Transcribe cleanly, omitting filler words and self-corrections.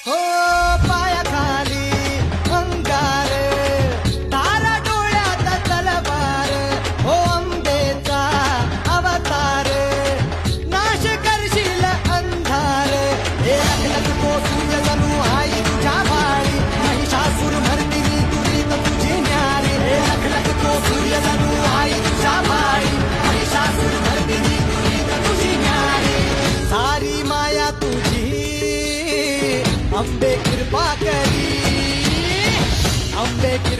हो पायाखाली अंगार, तारा डोळ्यात तलवार, हो अंबेचा अवतार, नाश करशील अंधार. हे लख तो सूर्य जणू आई तुझ्या भाळी, महिषासूर मर्दिनी तुरीत तुझी न्यारी. हे लख तो सूर्य जणू आई तुझ्या भाळी, महिषासूर मर्दिनी तुरीत तुझी न्यारी. सारी माया तुझी अंबे कृपा करी, अंबे कृपा